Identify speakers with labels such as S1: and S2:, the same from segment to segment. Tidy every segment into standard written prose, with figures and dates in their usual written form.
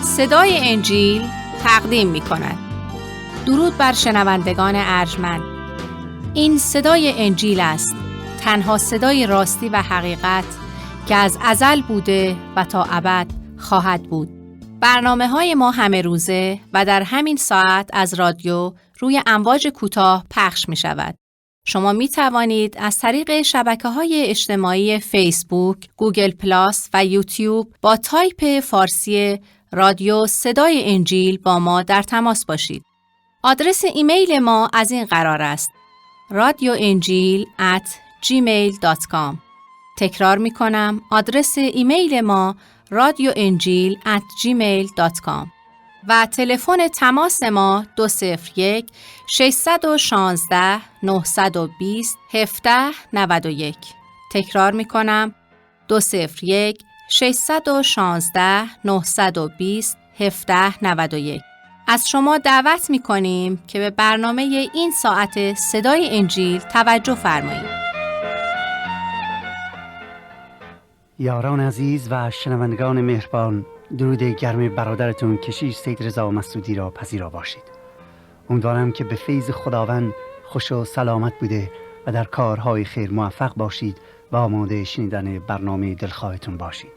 S1: صدای انجیل تقدیم می کند. درود بر شنوندگان ارجمند. این صدای انجیل است، تنها صدای راستی و حقیقت که از ازل بوده و تا ابد خواهد بود. برنامه‌های ما همه روزه و در همین ساعت از رادیو روی امواج کوتاه پخش می شود. شما می توانید از طریق شبکه‌های اجتماعی فیسبوک، گوگل پلاس و یوتیوب با تایپ فارسی رادیو صدای انجیل با ما در تماس باشید. آدرس ایمیل ما از این قرار است: radioenjil@gmail.com. تکرار می کنم، آدرس ایمیل ما radioenjil@gmail.com و تلفن تماس ما 201 616 920 1791. تکرار می کنم، 201 616 920 1791. از شما دعوت می کنیم که به برنامه این ساعت صدای انجیل توجه فرمایید.
S2: یاران عزیز و شنوندگان مهربان، درود گرم برادرتون کشیش سید رضا مسعودی را پذیرا باشید. امیدوارم که به فیض خداوند خوش و سلامت بوده و در کارهای خیر موفق باشید و آماده شنیدن برنامه دلخواهتون باشید.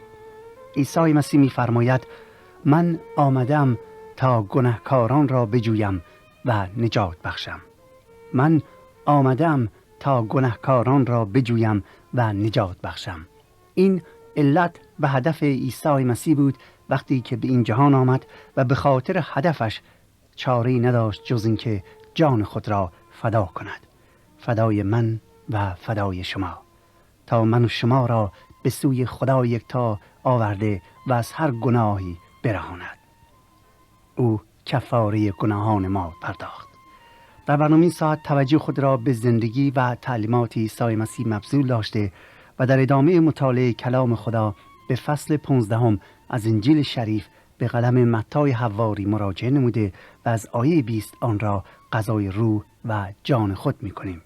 S2: عیسی مسیح می‌فرماید: من آمدم تا گناهکاران را بجویم و نجات بخشم. من آمدم تا گناهکاران را بجویم و نجات بخشم. این علت و هدف عیسی مسیح بود وقتی که به این جهان آمد و به خاطر هدفش چاره‌ای نداشت جز این که جان خود را فدا کند، فدای من و فدای شما، تا من و شما را به سوی خدا یکتا آورده و از هر گناهی برهاند. او کفاره گناهان ما پرداخت. در برنامه این ساعت توجه خود را به زندگی و تعلیمات عیسی مسیح مبذول داشته و در ادامه مطالعه کلام خدا به فصل 15 از انجیل شریف به قلم متی حواری مراجعه نموده و از آیه 20 آن را غذای روح و جان خود می کنیم.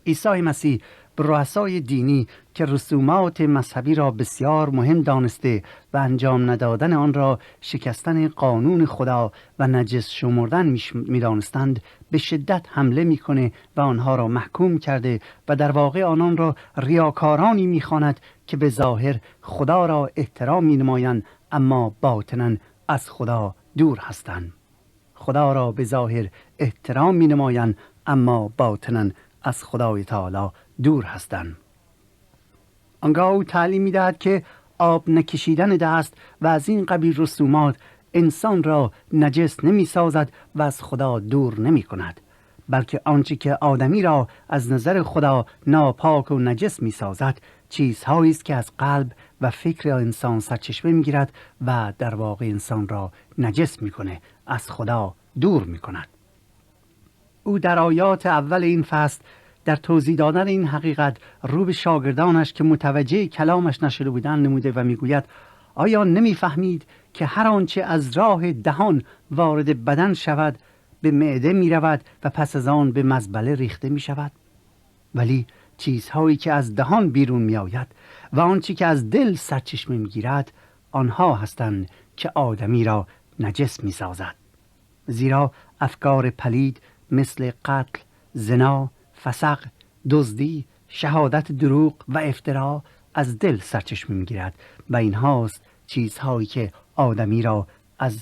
S2: عیسی مسیح به رؤسای دینی که رسومات مذهبی را بسیار مهم دانسته و انجام ندادن آن را شکستن قانون خدا و نجس شمردن می دانستند به شدت حمله می کنه و آنها را محکوم کرده و در واقع آنان را ریاکارانی می خواند که به ظاهر خدا را احترام می نمایند اما باطناً از خدا دور هستند. خدا را به ظاهر احترام می نمایند اما باطناً از خدای تعالی دور هستند. آنگاه او تعلیم می دهد که آب نکشیدن دست و از این قبیل رسومات انسان را نجس نمی سازد و از خدا دور نمی کند، بلکه آنچه که آدمی را از نظر خدا ناپاک و نجس می سازد چیزهایی است که از قلب و فکر انسان سرچشمه می گیرد و در واقع انسان را نجس می کنه، از خدا دور می کند. او در آیات اول این فصل در توضیح دادن این حقیقت رو به شاگردانش که متوجه کلامش نشده بودند نموده و میگوید: آیا نمیفهمید که هر آنچه از راه دهان وارد بدن شود به معده می رود و پس از آن به مزبله ریخته می شود؟ ولی چیزهایی که از دهان بیرون می آید و آنچه که از دل سرچشمه می گیرد آنها هستند که آدمی را نجس می سازد. زیرا افکار پلید مثل قتل، زنا، فسق، دزدی، شهادت دروغ و افترا از دل سرچشمه می‌گیرد و اینهاست چیزهایی که آدمی را از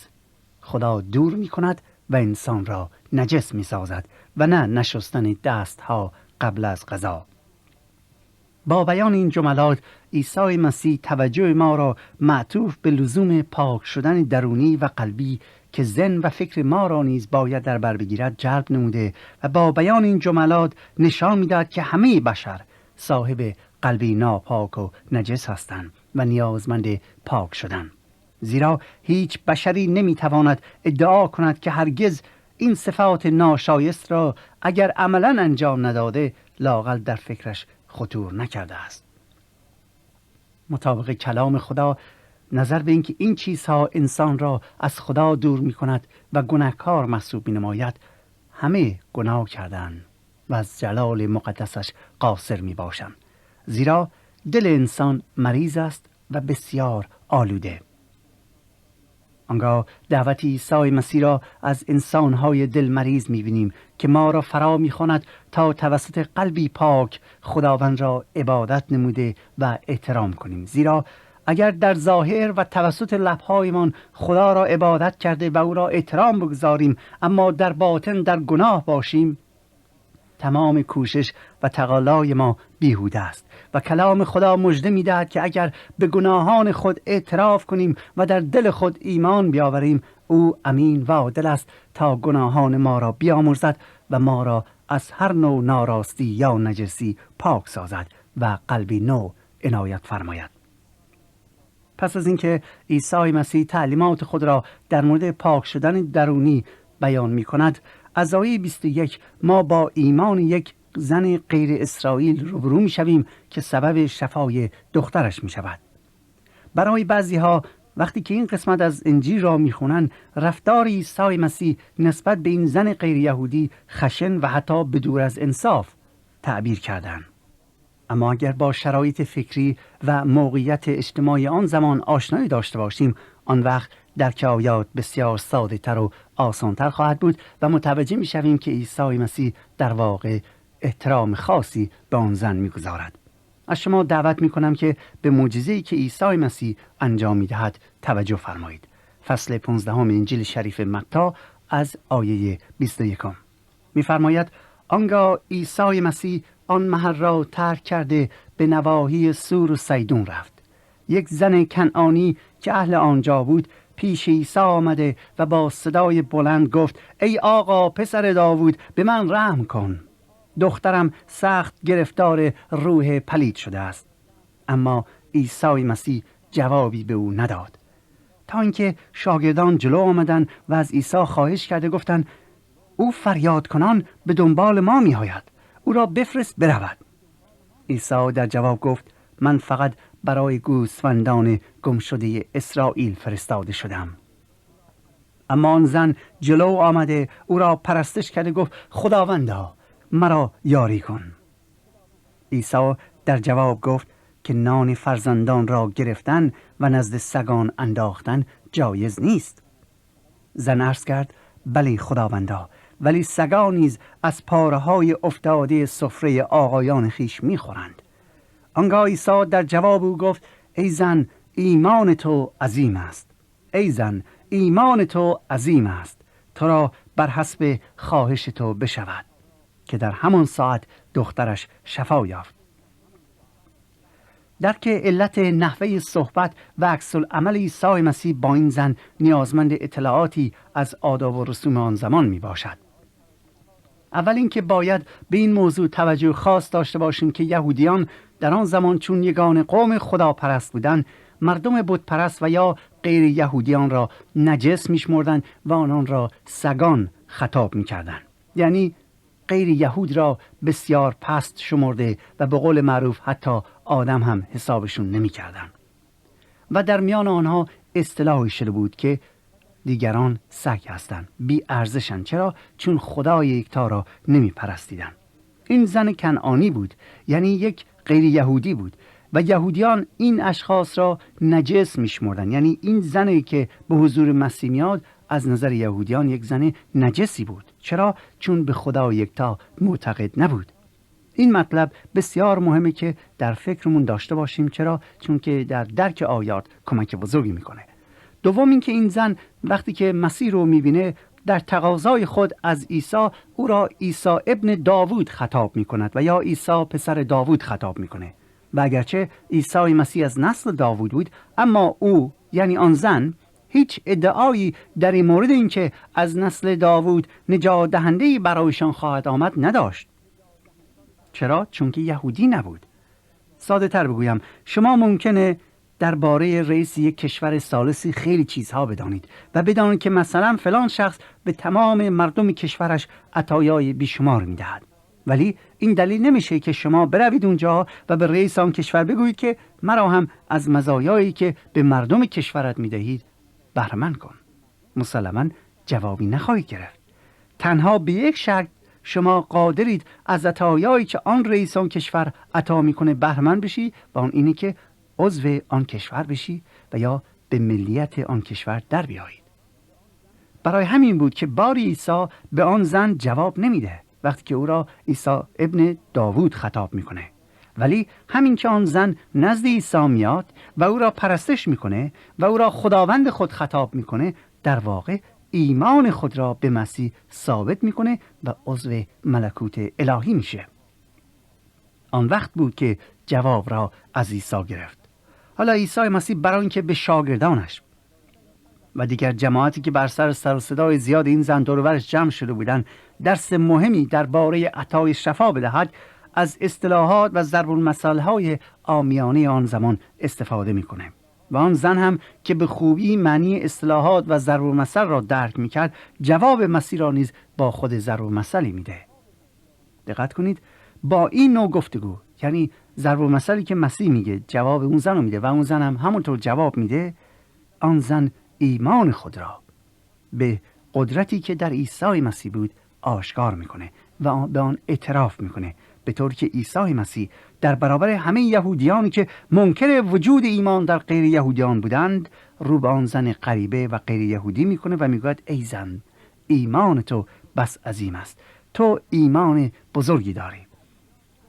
S2: خدا دور می‌کند و انسان را نجس می‌سازد و نه نشستن دست‌ها قبل از غذا. با بیان این جملات عیسی مسیح توجه ما را معطوف به لزوم پاک شدن درونی و قلبی که ذهن و فکر ما را نیز باید در بر بگیرد جلب نموده و با بیان این جملات نشان می‌دهد که همه بشر صاحب قلبی ناپاک و نجس هستند و نیازمند پاک شدن. زیرا هیچ بشری نمی‌تواند ادعا کند که هرگز این صفات ناشایست را اگر عملاً انجام نداده لااقل در فکرش خطور نکرده است. مطابق کلام خدا نظر به اینکه این چیزها انسان را از خدا دور می کند و گناهکار محسوب می نماید، همه گناه کردند و از جلال مقدسش قاصر می باشند. زیرا دل انسان مریض است و بسیار آلوده. آنگاه دعوت عیسی مسیح را از انسان‌های دلمریض می‌بینیم که ما را فرا می‌خواند تا توسط قلبی پاک خداوند را عبادت نموده و احترام کنیم. زیرا اگر در ظاهر و توسط لب‌هایمان خدا را عبادت کرده و او را احترام بگذاریم، اما در باطن در گناه باشیم، تمام کوشش و تقاضای ما بیهوده است. و کلام خدا مژده می‌دهد که اگر به گناهان خود اعتراف کنیم و در دل خود ایمان بیاوریم، او امین و عادل است تا گناهان ما را بیامرزد و ما را از هر نوع ناراستی یا نجسی پاک سازد و قلبی نو عنایت فرماید. پس از اینکه عیسی مسیح تعلیمات خود را در مورد پاک شدن درونی بیان می‌کند، از آیه 21 ما با ایمان یک زن غیر اسرائیل روبرو می‌شویم که سبب شفای دخترش می‌شود. برای بعضی‌ها وقتی که این قسمت از انجیل را می‌خوانند، رفتار عیسی مسیح نسبت به این زن غیر یهودی خشن و حتی بدور از انصاف تعبیر کردند. اما اگر با شرایط فکری و موقعیت اجتماعی آن زمان آشنایی داشته باشیم، آن وقت درک آیات بسیار ساده تر و آسان تر خواهد بود و متوجه می شویم که عیسی مسیح در واقع احترام خاصی به آن زن می گذارد. از شما دعوت می کنم که به معجزه‌ای که عیسی مسیح انجام می دهد توجه فرمایید. فصل 15 انجیل شریف متی از آیه 21 می فرماید: آنگاه عیسی مسیح آن محل را ترک کرده به نواحی سور و سیدون رفت. یک زن کنعانی که اهل آنجا بود پیش عیسی آمده و با صدای بلند گفت: ای آقا پسر داوود، به من رحم کن، دخترم سخت گرفتار روح پلید شده است. اما عیسی مسیح جوابی به او نداد، تا اینکه شاگردان جلو آمدند و از عیسی خواهش کرده گفتند: او فریاد کنان به دنبال ما می آید، او را بفرست برود. عیسی در جواب گفت: من فقط برای گوسفندان گم شده اسرائیل فرستاده شدم. اما آن زن جلو آمده او را پرستش کرده گفت: خداوندا مرا یاری کن. عیسی در جواب گفت که نان فرزندان را گرفتن و نزد سگان انداختن جایز نیست. زن عرض کرد: بلی خداوندا، ولی سگان نیز از پاره‌های افتاده سفره آقایان خیش می‌خورند. آنگاه عیسی در جواب او گفت: ای زن، ایمان تو عظیم است. ای زن، ایمان تو عظیم است. تو را بر حسب خواهش تو بشود. که در همان ساعت دخترش شفا یافت. درک علت نحوه صحبت و عکس العمل عیسی مسیح با این زن نیازمند اطلاعاتی از آداب و رسوم آن زمان می باشد. اول اینکه باید به این موضوع توجه خاص داشته باشیم که یهودیان در آن زمان چون یگان قوم خداپرست بودند، مردم بتپرست و یا غیر یهودیان را نجس می‌شمردند و آنان را سگان خطاب می‌کردند. یعنی غیر یهود را بسیار پست شمرده و به قول معروف حتی آدم هم حسابشون نمی‌کردند. و در میان آنها اصطلاحی شده بود که دیگران سگ هستند، بی ارزشند. چرا؟ چون خدای یکتا را نمی پرستیدند. این زن کنعانی بود، یعنی یک غیر یهودی بود و یهودیان این اشخاص را نجس می شمردند. یعنی این زنی که به حضور مسیح میاد از نظر یهودیان یک زن نجسی بود. چرا؟ چون به خدای یکتا معتقد نبود. این مطلب بسیار مهمه که در فکرمون داشته باشیم. چرا؟ چون که در درک آیات کمک بزرگی میکنه. دوم این که این زن وقتی که مسیح رو میبینه در تقاضای خود از عیسی او را عیسی ابن داوود خطاب میکند و یا عیسی پسر داوود خطاب میکنه. و اگرچه عیسی مسیح از نسل داوود بود، اما او یعنی آن زن هیچ ادعایی در این مورد این که از نسل داوود نجات دهنده‌ای برایشان خواهد آمد نداشت. چرا؟ چون که یهودی نبود. ساده تر بگویم، شما ممکنه درباره رئیس یک کشور ثالثی خیلی چیزها بدانید و بدانید که مثلا فلان شخص به تمام مردم کشورش عطایای بیشمار میدهد، ولی این دلیل نمیشه که شما بروید اونجا و به رئیس آن کشور بگویید که مرا هم از مزایایی که به مردم کشورت میدهید بهره مند کن. مسلماً جوابی نخواهید گرفت. تنها به یک شرط شما قادرید از عطایایی که آن رئیس آن کشور عطا میکنه بهره مند بشی و آن اینه که عضو آن کشور بشی و یا به ملیت آن کشور در بیایید. برای همین بود که باری عیسی به آن زن جواب نمیده وقتی که او را عیسی ابن داوود خطاب میکنه. ولی همین که آن زن نزد عیسی میاد و او را پرستش میکنه و او را خداوند خود خطاب میکنه، در واقع ایمان خود را به مسیح ثابت میکنه و عضو ملکوت الهی میشه. آن وقت بود که جواب را از عیسی گرفت. حالا عیسی مسیح برای اینکه به شاگردانش و دیگر جماعتی که بر سر و صدای زیاد این زن دور و برش جمع شده بودند درس مهمی درباره عطای شفا بدهد، از اصطلاحات و ضرب المثل‌های عامیانه آن زمان استفاده میکنه و آن زن هم که به خوبی معنی اصطلاحات و ضرب المثل را درک میکرد، جواب مسیح را نیز با خود ضرب المثلی میده. دقت کنید، با این نوع گفتگو، یعنی ضرب المثلی که مسیح میگه جواب اون زن رو میده و اون زن هم همونطور جواب میده، آن زن ایمان خود را به قدرتی که در عیسی مسیح بود آشکار میکنه و به آن اعتراف میکنه، به طور که عیسی مسیح در برابر همه یهودیانی که منکر وجود ایمان در غیر یهودیان بودند، رو به آن زن غریبه و غیر یهودی میکنه و میگوید ای زن، ایمان تو بس عظیم است، تو ایمان بزرگی داری.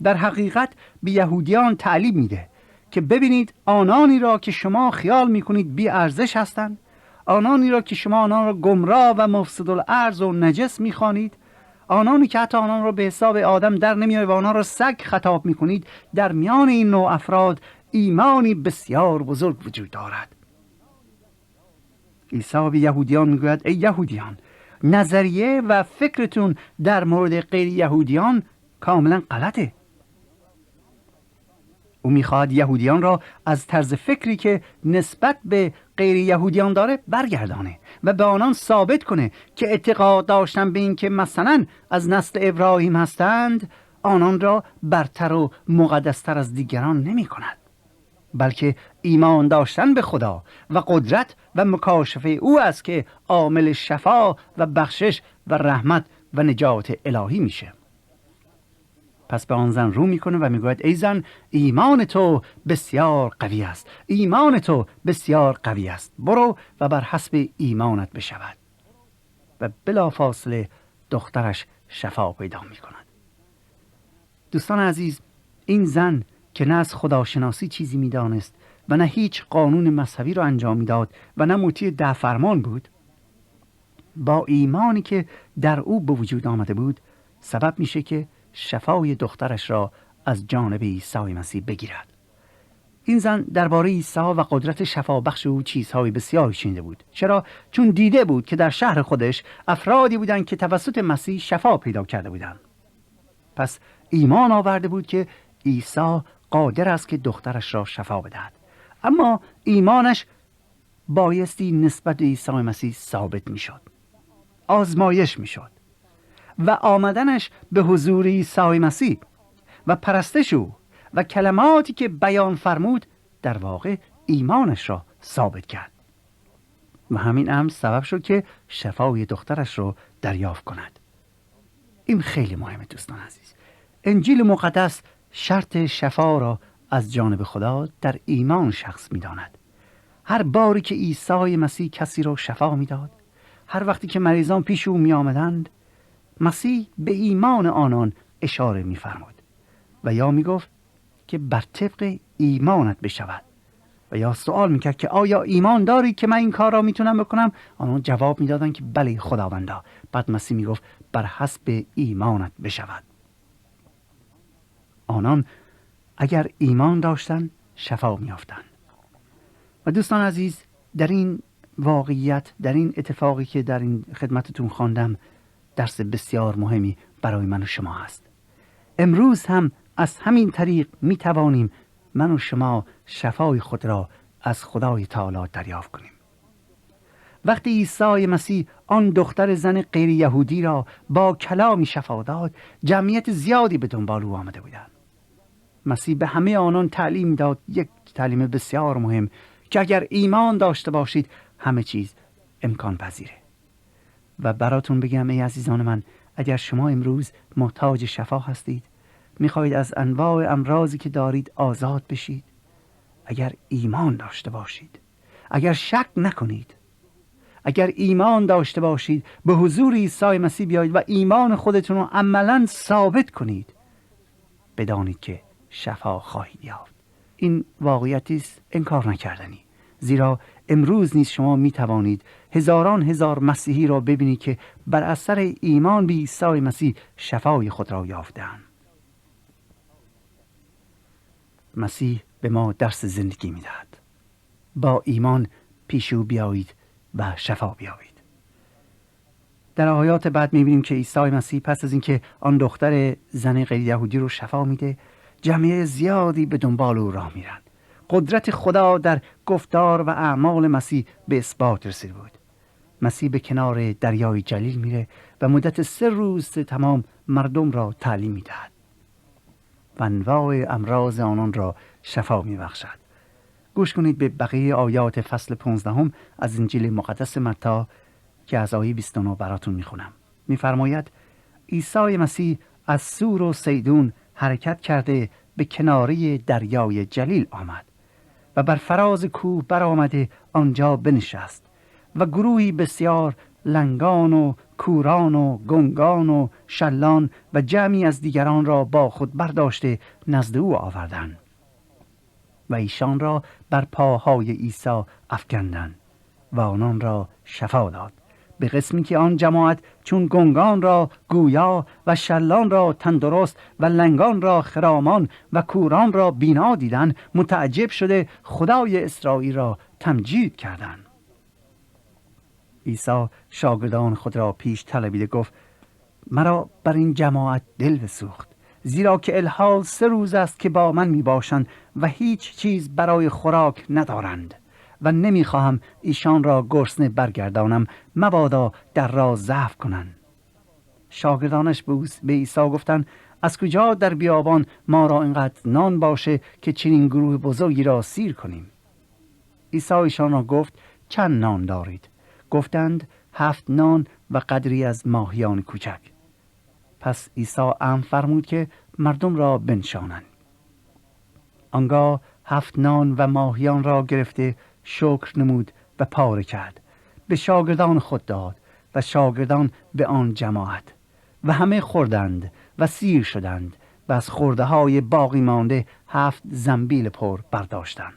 S2: در حقیقت به یهودیان تعلیم میده که ببینید آنانی را که شما خیال میکنید بی ارزش هستند، آنانی را که شما آنان را گمراه و مفسد الارض و نجس میخوانید، آنانی که حتی آنان را به حساب آدم در نمیآید و آنها را سگ خطاب میکنید، در میان این نوع افراد ایمانی بسیار بزرگ وجود دارد. عیسی به یهودیان میگوید ای یهودیان، نظریه و فکرتون در مورد غیر یهودیان کاملا غلطه. او میخواد یهودیان را از طرز فکری که نسبت به غیر یهودیان داره برگردانه و به آنان ثابت کنه که اعتقاد داشتن به این که مثلا از نسل ابراهیم هستند آنان را برتر و مقدستر از دیگران نمی کند، بلکه ایمان داشتن به خدا و قدرت و مکاشفه او است که عامل شفا و بخشش و رحمت و نجات الهی میشه. پس به آن زن رو میکنه و میگوید ای زن، ایمان تو بسیار قوی است، ایمان تو بسیار قوی است، برو و بر حسب ایمانت بشود. و بلافاصله دخترش شفا پیدا میکند. دوستان عزیز، این زن که نه از خداشناسی چیزی میدانست و نه هیچ قانون مذهبی رو انجام میداد و نه مطیع ده فرمان بود، با ایمانی که در او به وجود آمده بود سبب میشه که شفای دخترش را از جانب عیسی مسیح بگیرد. این زن درباره عیسی و قدرت شفا بخش او چیزهای بسیار شنیده بود. چرا؟ چون دیده بود که در شهر خودش افرادی بودند که توسط مسیح شفا پیدا کرده بودند. پس ایمان آورده بود که عیسی قادر است که دخترش را شفا بدهد. اما ایمانش بایستی نسبت به عیسی مسیح ثابت میشد، آزمایش میشد و آمدنش به حضور عیسی مسیح و پرستش او و کلماتی که بیان فرمود در واقع ایمانش را ثابت کرد و همین امر سبب شد که شفای دخترش را دریافت کند. این خیلی مهمه دوستان عزیز. انجیل مقدس شرط شفا را از جانب خدا در ایمان شخص می‌داند. هر باری که عیسی مسیح کسی را شفا می‌داد، هر وقتی که مریضان پیش او می‌آمدند، مسیح به ایمان آنان اشاره می‌فرمود و یا می‌گفت که بر طبق ایمانت بشود و یا سوال می‌کرد که آیا ایمان داری که من این کار را می‌تونم بکنم؟ آنان جواب می‌دادند که بله خداوندا. بعد مسیح می‌گفت بر حسب ایمانت بشود. آنان اگر ایمان داشتن شفا می‌یافتند. و دوستان عزیز، در این واقعیت، در این اتفاقی که در این خدمتتون خواندم، درس بسیار مهمی برای من و شما هست. امروز هم از همین طریق می توانیم من و شما شفای خود را از خدای تعالی دریافت کنیم. وقتی عیسی مسیح آن دختر زن غیر یهودی را با کلامی شفا داد، جمعیت زیادی به دنبال او آمده بودند. مسیح به همه آنان تعلیم داد، یک تعلیم بسیار مهم، که اگر ایمان داشته باشید همه چیز امکان پذیره. و براتون بگم ای عزیزان من، اگر شما امروز محتاج شفا هستید، میخواهید از انواع امراضی که دارید آزاد بشید، اگر ایمان داشته باشید، اگر شک نکنید، اگر ایمان داشته باشید به حضور عیسی مسیح بیایید و ایمان خودتون رو عملاً ثابت کنید، بدانید که شفا خواهید یافت. این واقعیتی است انکار نکردنی، زیرا امروز نیز شما می توانید هزاران هزار مسیحی را ببینید که بر اثر ایمان به عیسی مسیح شفای خود را یافتند. مسیح به ما درس زندگی می دهد. با ایمان پیش او بیایید و شفا بیابید. در آیات بعد می بینیم که عیسی مسیح پس از اینکه آن دختر زن غیر یهودی رو شفا میده، جمعیت زیادی به دنبال او راه میرن. قدرت خدا در گفتار و اعمال مسیح به اثبات رسیده بود. مسیح به کنار دریای جلیل میره و مدت 3 روز تمام مردم را تعلیم میدهد و انواع امراض آنان را شفا میبخشد. گوش کنید به بقیه آیات فصل 15 از انجیل مقدس متی که از آیه 29 براتون میخونم. میفرماید عیسی مسیح از سور و سیدون حرکت کرده به کناره دریای جلیل آمد و بر فراز کوه برآمده آنجا بنشست و گروهی بسیار لنگان و کوران و گنگان و شلان و جمعی از دیگران را با خود برداشته نزد او آوردند و ایشان را بر پاهای عیسی افکندند و آنان را شفا داد. به قسمی که آن جماعت چون گنگان را گویا و شلان را تندرست و لنگان را خرامان و کوران را بینا دیدند، متعجب شده خدای اسرائیل را تمجید کردند. عیسی شاگردان خود را پیش طلبیده گفت مرا بر این جماعت دل بسوخت، زیرا که الحال 3 روز است که با من می باشند و هیچ چیز برای خوراک ندارند و نمیخواهم ایشان را گرسنه برگردانم، مبادا در راه ضعف کنند. شاگردانش به عیسی گفتند از کجا در بیابان ما را اینقدر نان باشه که چنین گروه بزرگی را سیر کنیم؟ عیسی ایشان را گفت چند نان دارید؟ گفتند 7 نان و قدری از ماهیان کوچک. پس عیسی امر فرمود که مردم را بنشانند. آنگاه 7 نان و ماهیان را گرفته شکر نمود و پاره کرد، به شاگردان خود داد و شاگردان به آن جماعت و همه خوردند و سیر شدند و از خورده های باقی مانده 7 زنبیل پر برداشتند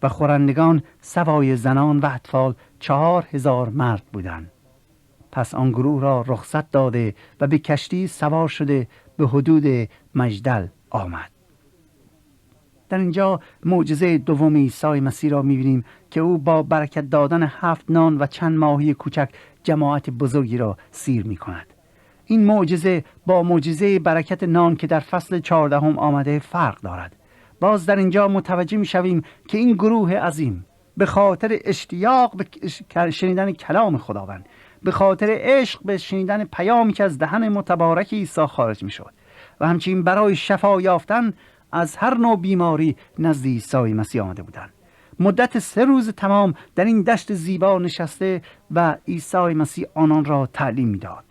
S2: و خورندگان سوای زنان و اطفال 4000 مرد بودند. پس آن گروه را رخصت داده و به کشتی سوار شده به حدود مجدل آمد. در اینجا معجزه دوم عیسی مسیح را می‌بینیم که او با برکت دادن 7 نان و چند ماهی کوچک جماعت بزرگی را سیر می‌کند. این معجزه با معجزه برکت نان که در فصل 14 آمده فرق دارد. باز در اینجا متوجه می‌شویم که این گروه عظیم به خاطر اشتیاق به شنیدن کلام خداوند، به خاطر عشق به شنیدن پیامی که از دهن متبارک عیسی خارج می‌شد و همچنین برای شفا یافتن از هر نوع بیماری نزد عیسی مسیح آمده بودند. مدت 3 روز تمام در این دشت زیبا نشسته و عیسی مسیح آنان را تعلیم می‌داد.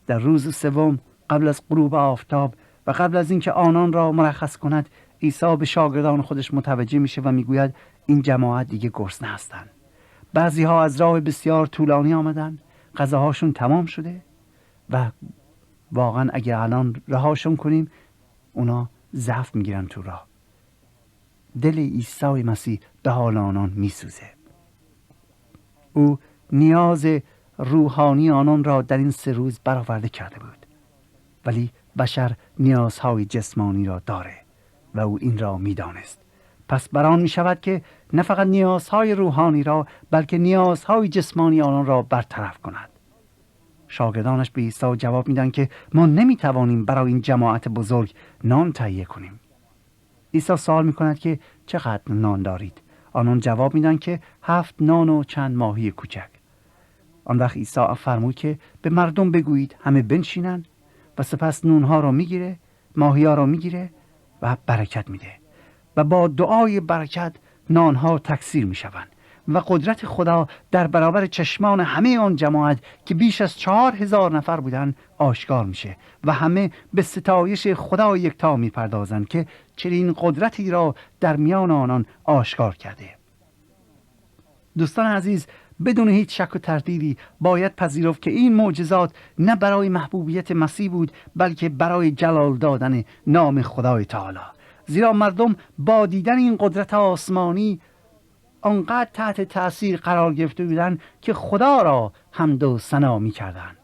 S2: در روز 3 قبل از غروب آفتاب و قبل از اینکه آنان را مرخص کند، عیسی به شاگردان خودش متوجه میشه و میگوید این جماعت دیگه گرسنه هستند. بعضی ها از راه بسیار طولانی آمدن، غذاهاشون تمام شده و واقعا اگه الان رهاشون کنیم اونا ضعف میگیرن تو راه. دل عیسی مسیح به حال آنان میسوزه. او نیاز روحانی آنان را در این 3 روز برآورده کرده بود، ولی بشر نیازهای جسمانی را داره و او این را میدانست. پس بران می شود که نه فقط نیازهای روحانی را بلکه نیازهای جسمانی آنان را برطرف کند. شاگردانش به عیسی جواب میدن که ما نمیتوانیم برای این جماعت بزرگ نان تهیه کنیم. عیسی سوال میکند که چقدر نان دارید؟ آنان جواب میدن که 7 نان و چند ماهی کوچک. آن وقت عیسی فرمود که به مردم بگویید همه بنشینند و سپس نونها را میگیره، ماهی‌ها را میگیره و برکت میده و با دعای برکت نانها تکثیر میشوند و قدرت خدا در برابر چشمان همه آن جماعت که بیش از 4000 نفر بودند آشکار میشه و همه به ستایش خدا یکتا میپردازند که چنین قدرتی را در میان آنان آشکار کرده. دوستان عزیز، بدون هیچ شک و تردیدی باید پذیرفت که این معجزات نه برای محبوبیت مسیح بود، بلکه برای جلال دادن نام خدای تعالی. زیرا مردم با دیدن این قدرت آسمانی آنقدر تحت تأثیر قرار گرفته بودند که خدا را حمد و ثنا می‌کردند.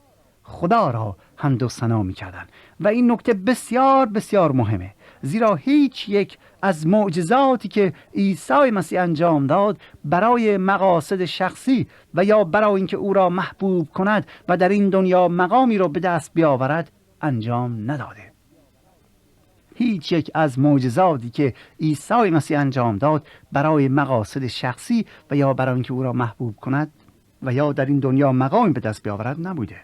S2: خدا را حمد و ثنا می‌کردند. و این نکته بسیار بسیار مهمه، زیرا هیچ یک از معجزاتی که عیسی مسیح انجام داد برای مقاصد شخصی و یا برای اینکه او را محبوب کند و در این دنیا مقامی را به دست بیاورد انجام نداده. هیچ یک از معجزاتی که عیسی مسیح انجام داد برای مقاصد شخصی و یا برای اینکه او را محبوب کند و یا در این دنیا مقامی به دست بیاورد نبوده.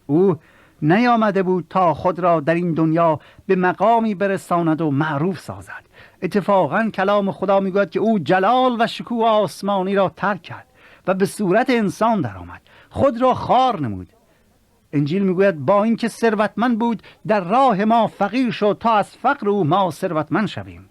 S2: او نیامده بود تا خود را در این دنیا به مقامی برساند و معروف سازد. اتفاقا کلام خدا میگوید که او جلال و شکوه آسمانی را ترک کرد و به صورت انسان درآمد، خود را خوار نمود. انجیل میگوید با اینکه ثروتمند بود در راه ما فقیر شد تا از فقر او ما ثروتمند شویم.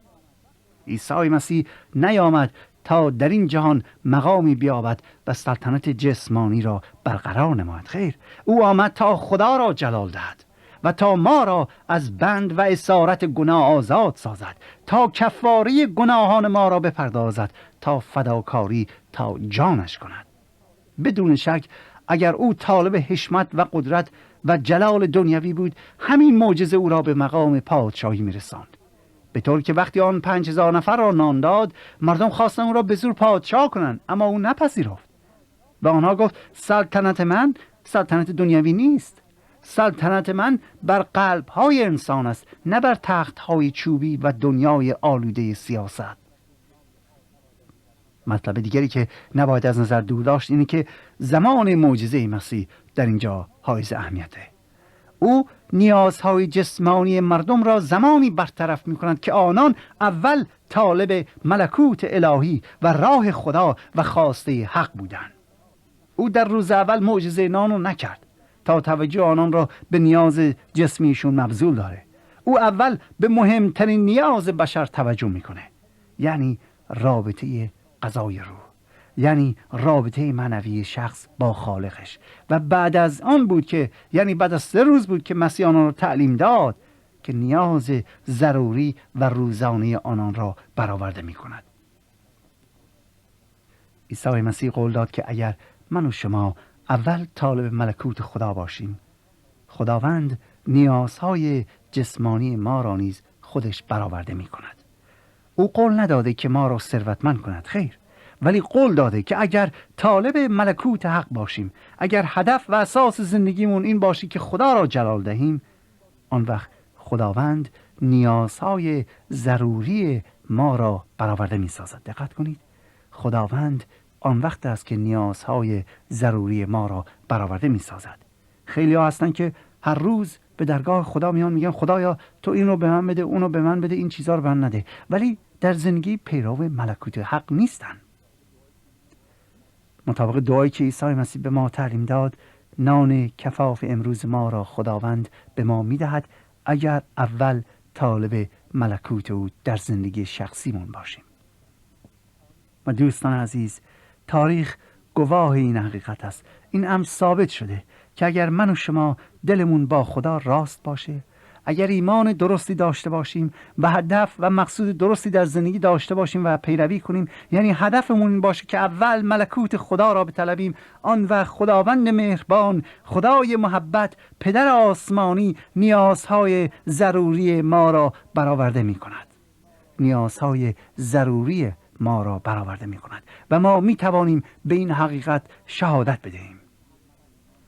S2: عیسی مسیح نیامد تا در این جهان مقامی بیابد و سلطنت جسمانی را برقرار نماید. خیر، او آمد تا خدا را جلال دهد و تا ما را از بند و اسارت گناه آزاد سازد، تا کفاره گناهان ما را بپردازد، تا فداکاری تا جانش کند. بدون شک اگر او طالب حشمت و قدرت و جلال دنیوی بود، همین معجزه او را به مقام پادشاهی میرساند. به طور که وقتی آن 5000 نفر را نان داد، مردم خواستن او را به زور پادشاه کنند، اما او نپذیرفت و آنها گفت سلطنت من سلطنت دنیوی نیست. سلطنت من بر قلب‌های انسان است، نه بر تخت‌های چوبی و دنیای آلوده سیاست. مطلب دیگری که نباید از نظر دور داشت اینه که زمان معجزه مسیح در اینجا حائز اهمیته. او نیازهای جسمانی مردم را زمانی برطرف می‌کند که آنان اول طالب ملکوت الهی و راه خدا و خواسته حق بودند. او در روز اول معجزه نان رو نکرد تا توجه آنان را به نیاز جسمیشون مبذول داره. او اول به مهمترین نیاز بشر توجه میکنه، یعنی رابطه غذای روح، یعنی رابطه معنوی شخص با خالقش. و بعد از آن بود که، یعنی بعد از 3 روز بود که مسیح آنان را تعلیم داد که نیاز ضروری و روزانه آنان را برآورده میکند. عیسی مسیح قول داد که اگر من و شما اول طالب ملکوت خدا باشیم، خداوند نیازهای جسمانی ما را نیز خودش برآورده می کند. او قول نداده که ما را ثروتمند کند، خیر، ولی قول داده که اگر طالب ملکوت حق باشیم، اگر هدف و اساس زندگیمون این باشی که خدا را جلال دهیم، آن وقت خداوند نیازهای ضروری ما را برآورده می سازد. دقت کنید، خداوند آن وقت است که نیازهای ضروری ما را برآورده می سازد. خیلی ها هستن که هر روز به درگاه خدا میان میگن خدایا تو این رو به من بده، اون رو به من بده، این چیزها رو به من نده، ولی در زندگی پیرو ملکوت حق نیستن. مطابق دعایی که عیسی مسیح به ما تعلیم داد، نان کفاف امروز ما را خداوند به ما میدهد اگر اول طالب ملکوت او در زندگی شخصیمون باشیم. و دوستان عزیز، تاریخ گواه این حقیقت است. این امر ثابت شده که اگر من و شما دلمون با خدا راست باشه، اگر ایمان درستی داشته باشیم و هدف و مقصود درستی در زندگی داشته باشیم و پیروی کنیم، یعنی هدفمون این باشه که اول ملکوت خدا را بطلبیم، آن وقت خداوند مهربان، خدای محبت، پدر آسمانی نیازهای ضروری ما را برآورده می کند. نیازهای ضروری ما را برآورده می کند و ما می توانیم به این حقیقت شهادت بدهیم.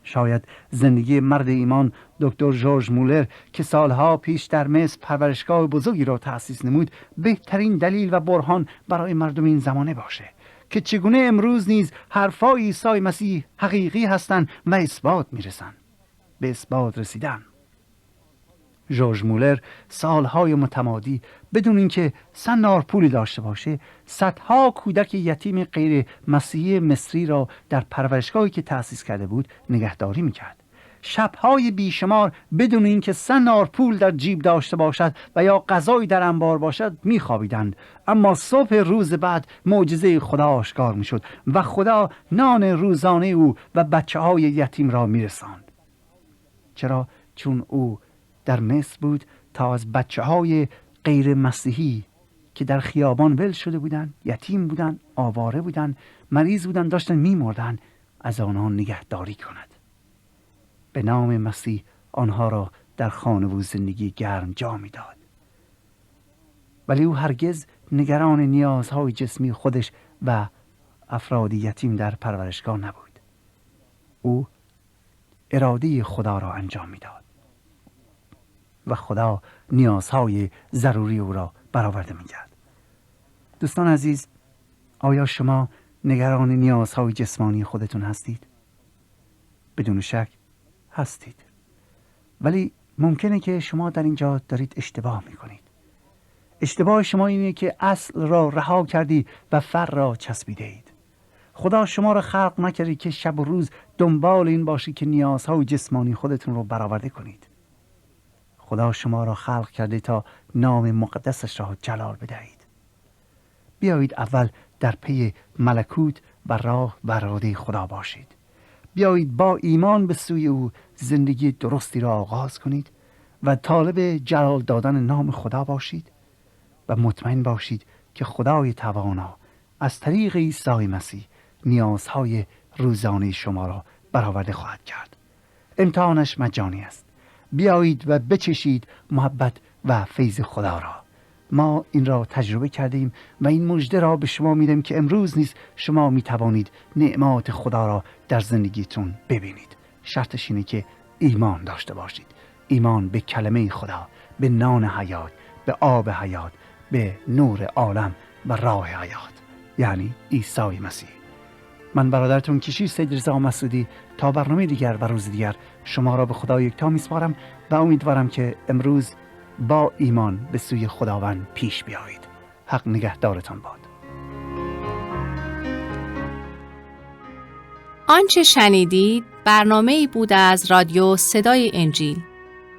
S2: شاید زندگی مرد ایمان دکتر ژورژ مولر که سالها پیش در مصر پرورشگاه بزرگی را تأسیس نمود بهترین دلیل و برهان برای مردم این زمانه باشه که چگونه امروز نیز حرفای عیسی مسیح حقیقی هستند و اثبات میرسند. به اثبات رسیدن. ژورژ مولر سالهای متمادی بدون اینکه سنار پولی داشته باشه صدها کودک یتیم غیر مسیحی مصری را در پرورشگاهی که تأسیس کرده بود نگهداری میکرد. شب‌های بیشمار بدون اینکه سنار پول در جیب داشته باشد و یا غذایی در انبار باشد می‌خوابیدند. اما صبح روز بعد معجزه خدا آشکار می‌شد و خدا نان روزانه او و بچه‌های یتیم را می‌رساند. چرا؟ چون او در مصر بود تا از بچه‌های غیر مسیحی که در خیابان ول شده بودند، یتیم بودند، آواره بودند، مریض بودند، داشتن می‌مردند، از آنها نگهداری کند. به نام مسیح آنها را در خانه و زندگی گرم جا می‌داد. ولی او هرگز نگران نیازهای جسمی خودش و افراد یتیم در پرورشگاه نبود. او اراده خدا را انجام می‌داد و خدا نیازهای ضروری او را برآورده می‌کرد. دوستان عزیز، آیا شما نگران نیازهای جسمانی خودتون هستید؟ بدون شک هستید. ولی ممکنه که شما در اینجا دارید اشتباه میکنید. اشتباه شما اینه که اصل را رها کردی و فر را چسبیده اید. خدا شما را خلق نکرده که شب و روز دنبال این باشید که نیازهای جسمانی خودتون رو برآورده کنید. خدا شما را خلق کرده تا نام مقدسش را جلال بدهید. بیایید اول در پی ملکوت و راه و اراده خدا باشید. بیایید با ایمان به سوی او زندگی درستی را آغاز کنید و طالب جلال دادن نام خدا باشید و مطمئن باشید که خدای توانا از طریق عیسی مسیح نیازهای روزانه شما را برآورده خواهد کرد. امتحانش مجانی است. بیایید و بچشید محبت و فیض خدا را. ما این را تجربه کردیم و این مژده را به شما میدم که امروز نیز شما میتوانید نعمات خدا را در زندگیتون ببینید. شرطش اینه که ایمان داشته باشید. ایمان به کلمه خدا، به نان حیات، به آب حیات، به نور عالم و راه حیات، یعنی عیسی مسیح. من برادرتون کشیش سید رضا مسعودی تا برنامه دیگر و روز دیگر شما را به خدا یکتا میسپارم و امیدوارم که امروز با ایمان به سوی خداوند پیش بیایید. حق نگهدارتان باد.
S1: آنچه شنیدید برنامه‌ای بود از رادیو صدای انجیل.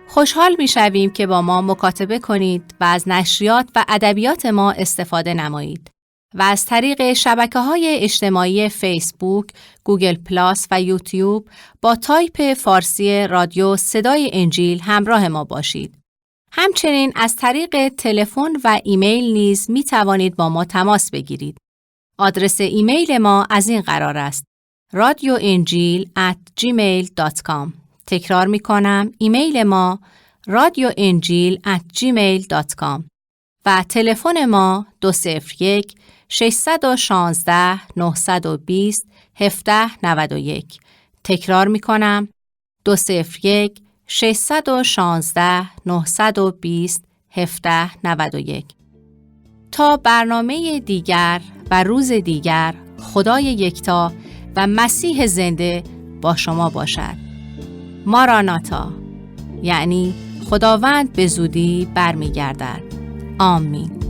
S1: خوشحال می‌شویم که با ما مکاتبه کنید و از نشریات و ادبیات ما استفاده نمایید و از طریق شبکه‌های اجتماعی فیسبوک، گوگل پلاس و یوتیوب با تایپ فارسی رادیو صدای انجیل همراه ما باشید. همچنین از طریق تلفن و ایمیل نیز می توانید با ما تماس بگیرید. آدرس ایمیل ما از این قرار است: radioenjil@gmail.com. تکرار می کنم، ایمیل ما radioenjil@gmail.com و تلفن ما 201 616 920 1791. تکرار می کنم، 201 616 920 1791. تا برنامه دیگر و روز دیگر، خدای یکتا و مسیح زنده با شما باشد. ماراناتا، یعنی خداوند به زودی برمیگردد. آمین.